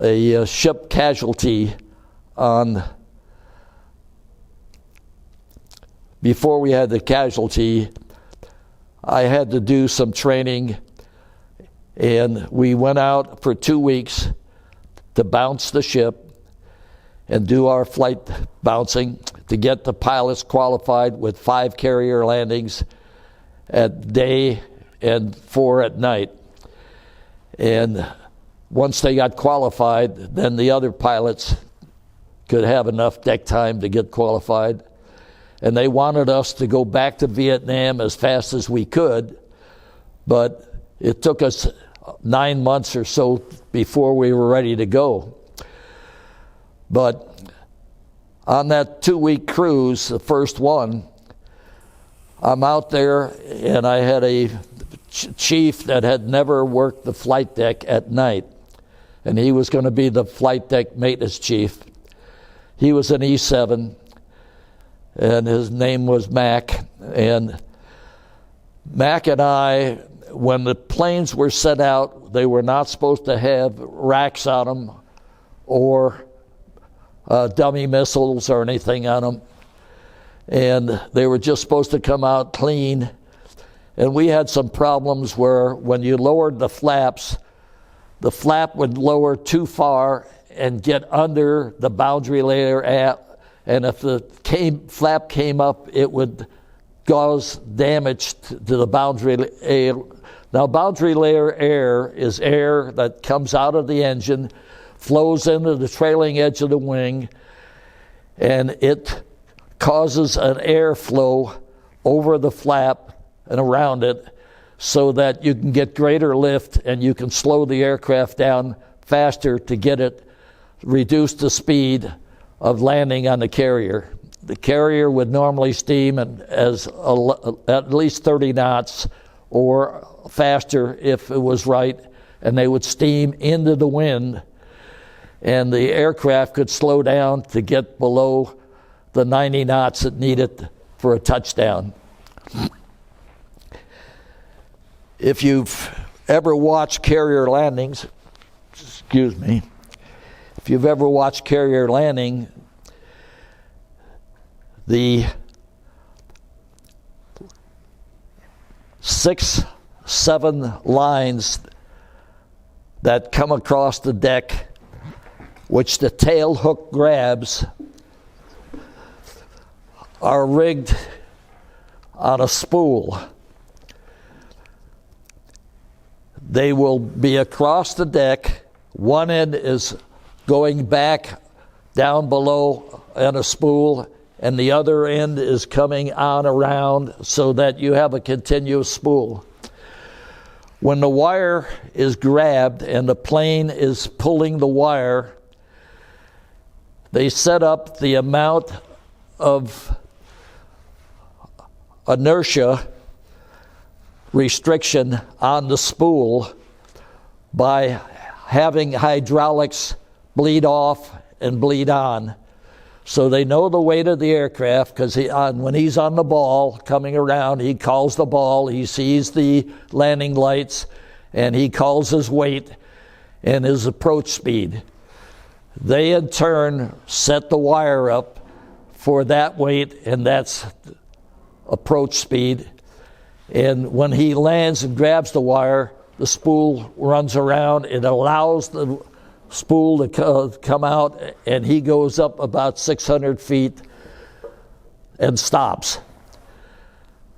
a ship casualty before we had the casualty. I had to do some training, and we went out for 2 weeks to bounce the ship and do our flight bouncing to get the pilots qualified with 5 carrier landings at day and 4 at night. And once they got qualified, then the other pilots could have enough deck time to get qualified. And they wanted us to go back to Vietnam as fast as we could, but it took us 9 months or so before we were ready to go. But on that 2-week cruise, the first one, I'm out there, and I had a chief that had never worked the flight deck at night, and he was going to be the flight deck maintenance chief. He was an E7, and his name was Mac. And Mac and I, when the planes were set out, they were not supposed to have racks on them or dummy missiles or anything on them. And they were just supposed to come out clean. And we had some problems where when you lowered the flaps, the flap would lower too far and get under the boundary layer, and if the flap came up, it would cause damage to the boundary layer. Now, boundary layer air is air that comes out of the engine, flows into the trailing edge of the wing, and it causes an airflow over the flap and around it so that you can get greater lift and you can slow the aircraft down faster to get it reduce the speed of landing on the carrier. The carrier would normally steam at least 30 knots or faster if it was right, and they would steam into the wind, and the aircraft could slow down to get below the 90 knots it needed for a touchdown. If you've ever watched carrier landings, if you've ever watched carrier landing, the 6-7 lines that come across the deck, which the tail hook grabs, are rigged on a spool. They will be across the deck. One end is going back down below on a spool, and the other end is coming on around so that you have a continuous spool. When the wire is grabbed and the plane is pulling the wire, they set up the amount of inertia restriction on the spool by having hydraulics bleed off and bleed on. So they know the weight of the aircraft, because when he's on the ball coming around, he calls the ball, he sees the landing lights, and he calls his weight and his approach speed. They in turn set the wire up for that weight, and that's approach speed. And when he lands and grabs the wire, the spool runs around. It allows the spool to come out, and he goes up about 600 feet and stops.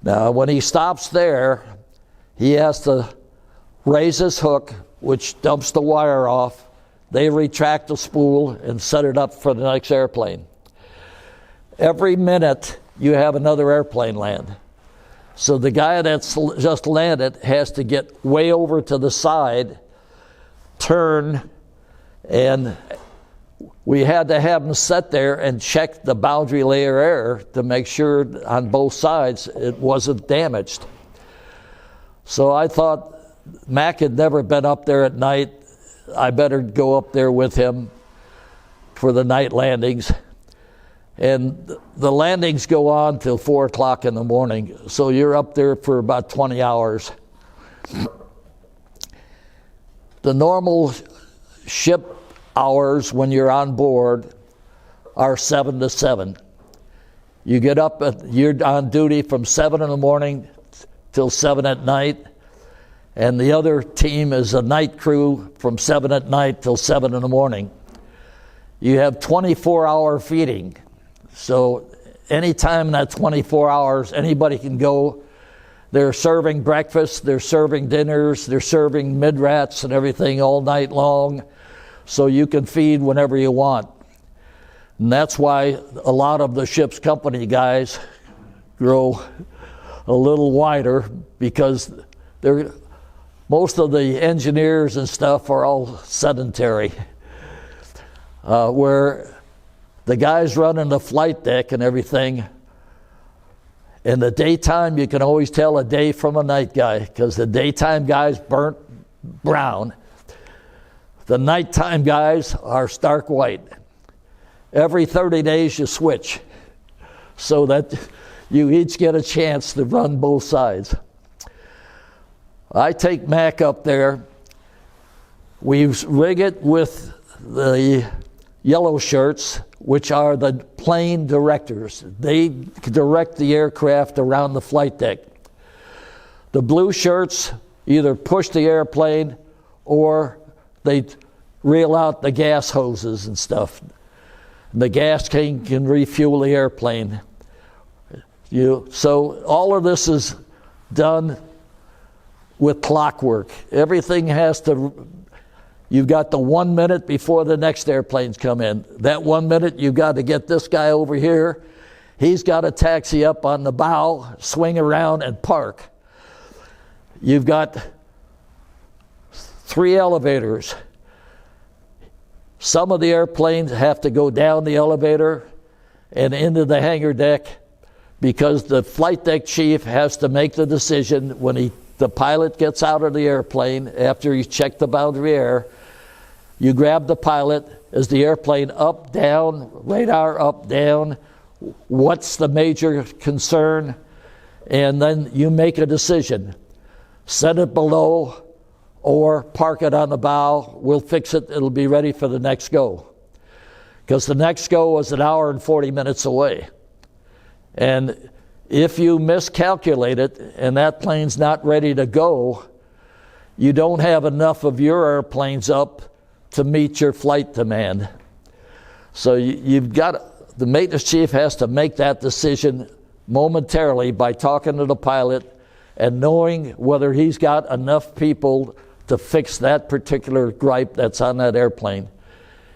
Now, when he stops there, he has to raise his hook, which dumps the wire off. They retract the spool and set it up for the next airplane. Every minute, you have another airplane land. So the guy that's just landed has to get way over to the side, turn, and we had to have him sit there and check the boundary layer air to make sure on both sides it wasn't damaged. So I thought Mac had never been up there at night. I better go up there with him for the night landings. And the landings go on till 4 o'clock in the morning. So you're up there for about 20 hours. The normal ship hours when you're on board are 7 to 7. You get up, you're on duty from 7 in the morning till 7 at night, and the other team is a night crew from 7 at night till 7 in the morning. You have 24-hour feeding, so anytime in that 24 hours, anybody can go. They're serving breakfast, they're serving dinners, they're serving mid-rats and everything all night long, so you can feed whenever you want. And that's why a lot of the ship's company guys grow a little wider, because most of the engineers and stuff are all sedentary. Where the guys running the flight deck and everything, in the daytime you can always tell a day from a night guy, because the daytime guys burnt brown. The nighttime guys are stark white. Every 30 days you switch, so that you each get a chance to run both sides. I take Mac up there. We rig it with the yellow shirts, which are the plane directors. They direct the aircraft around the flight deck. The blue shirts either push the airplane or they reel out the gas hoses and stuff. The gas can refuel the airplane. So all of this is done with clockwork. Everything has to, you've got the 1 minute before the next airplanes come in. That 1 minute, you've got to get this guy over here. He's got to taxi up on the bow, swing around, and park. You've got 3 elevators. Some of the airplanes have to go down the elevator and into the hangar deck, because the flight deck chief has to make the decision when the pilot gets out of the airplane after he's checked the boundary air. You grab the pilot. Is the airplane up, down, radar up, down? What's the major concern? And then you make a decision. Set it below or park it on the bow. We'll fix it. It'll be ready for the next go. Because the next go is 1 hour and 40 minutes away. And if you miscalculate it and that plane's not ready to go, you don't have enough of your airplanes up to meet your flight demand. So you've got, the maintenance chief has to make that decision momentarily by talking to the pilot and knowing whether he's got enough people to fix that particular gripe that's on that airplane.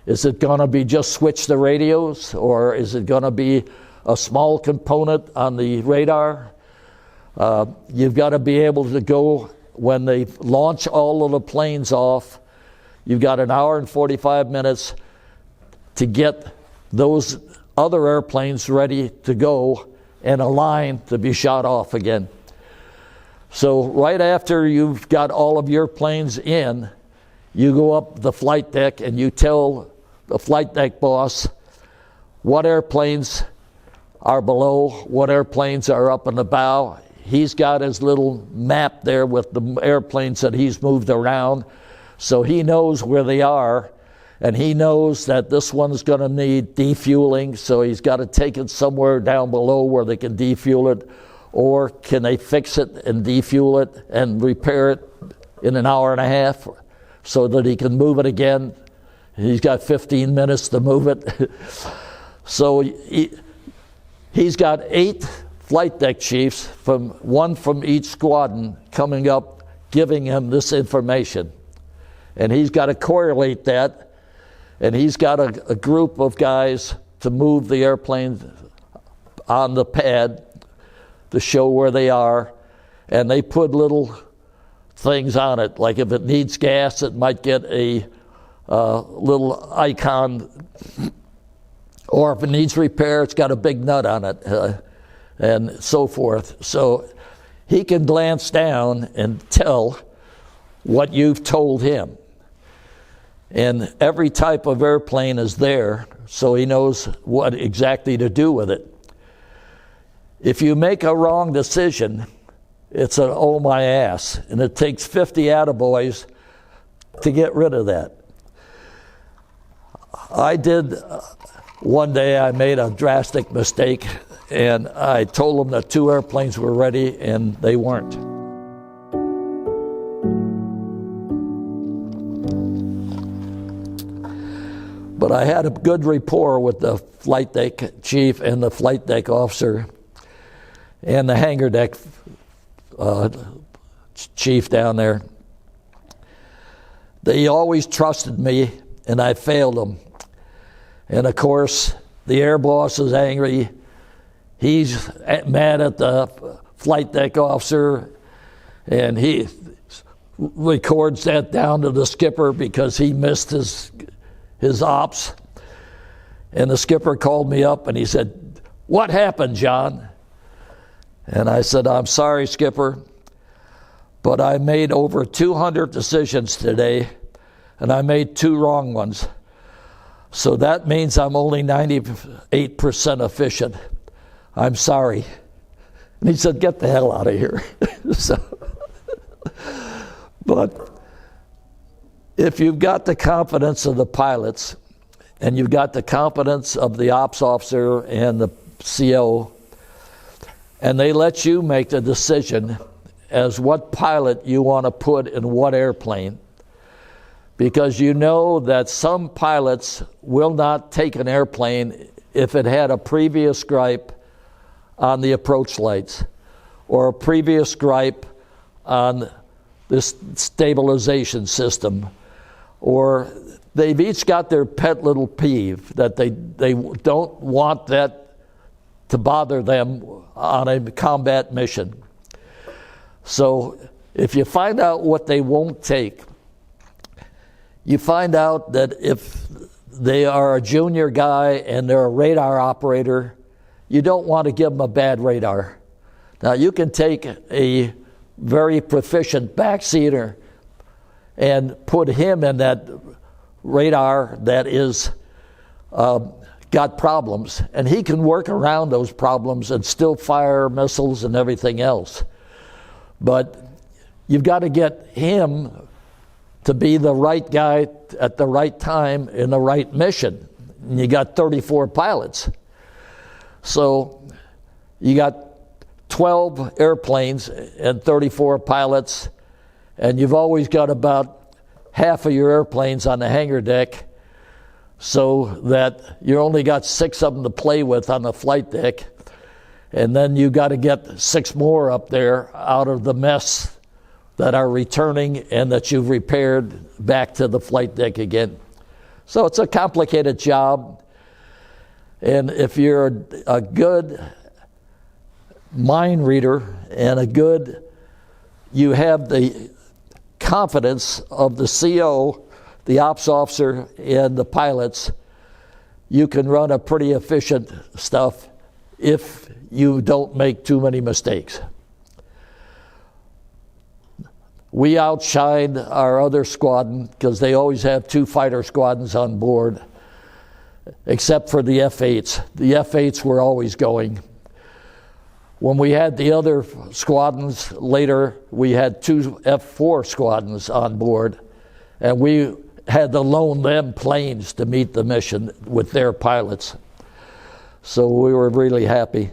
Is it going to be just switch the radios, or is it going to be a small component on the radar? You've got to be able to go, when they launch all of the planes off, you've got 1 hour and 45 minutes to get those other airplanes ready to go and a line to be shot off again. So right after you've got all of your planes in, you go up the flight deck and you tell the flight deck boss what airplanes are below, what airplanes are up in the bow. He's got his little map there with the airplanes that he's moved around, so he knows where they are, and he knows that this one's going to need defueling, so he's got to take it somewhere down below where they can defuel it, or can they fix it and defuel it and repair it in 1 hour and a half so that he can move it again. He's got 15 minutes to move it. So he's got 8 flight deck chiefs, one from each squadron, coming up giving him this information. And he's got to correlate that, and he's got a group of guys to move the airplane on the pad to show where they are, and they put little things on it, like if it needs gas, it might get a little icon, or if it needs repair, it's got a big nut on it, and so forth. So he can glance down and tell what you've told him. And every type of airplane is there, so he knows what exactly to do with it. If you make a wrong decision, it's an oh my ass, and it takes 50 attaboys to get rid of that. I did, one day I made a drastic mistake, and I told them that 2 airplanes were ready, and they weren't. But I had a good rapport with the flight deck chief and the flight deck officer and the hangar deck chief down there. They always trusted me, and I failed them. And of course, the air boss is angry. He's mad at the flight deck officer, and he records that down to the skipper because he missed his ops. And the skipper called me up and he said, "What happened, John?" And I said, "I'm sorry, Skipper, but I made over 200 decisions today, and I made 2 wrong ones. So that means I'm only 98% efficient. I'm sorry." And he said, "Get the hell out of here." But if you've got the confidence of the pilots, and you've got the confidence of the ops officer and the CO, and they let you make the decision as what pilot you want to put in what airplane, because you know that some pilots will not take an airplane if it had a previous gripe on the approach lights or a previous gripe on this stabilization system, or they've each got their pet little peeve that they don't want that to bother them on a combat mission. So if you find out what they won't take, you find out that if they are a junior guy and they're a radar operator, you don't want to give them a bad radar. Now you can take a very proficient backseater and put him in that radar that is got problems, and he can work around those problems and still fire missiles and everything else. But you've got to get him to be the right guy at the right time in the right mission. And you got 34 pilots. So you got 12 airplanes and 34 pilots, and you've always got about half of your airplanes on the hangar deck, so that you only got 6 of them to play with on the flight deck, and then you got to get 6 more up there out of the mess that are returning and that you've repaired back to the flight deck again. So it's a complicated job, and if you're a good mind reader and you have the confidence of the CO, the ops officer, and the pilots, you can run a pretty efficient stuff if you don't make too many mistakes. We outshine our other squadron because they always have 2 fighter squadrons on board, except for the F-8s. The F-8s were always going. When we had the other squadrons later, we had 2 F-4 squadrons on board, and we had to loan them planes to meet the mission with their pilots. So we were really happy.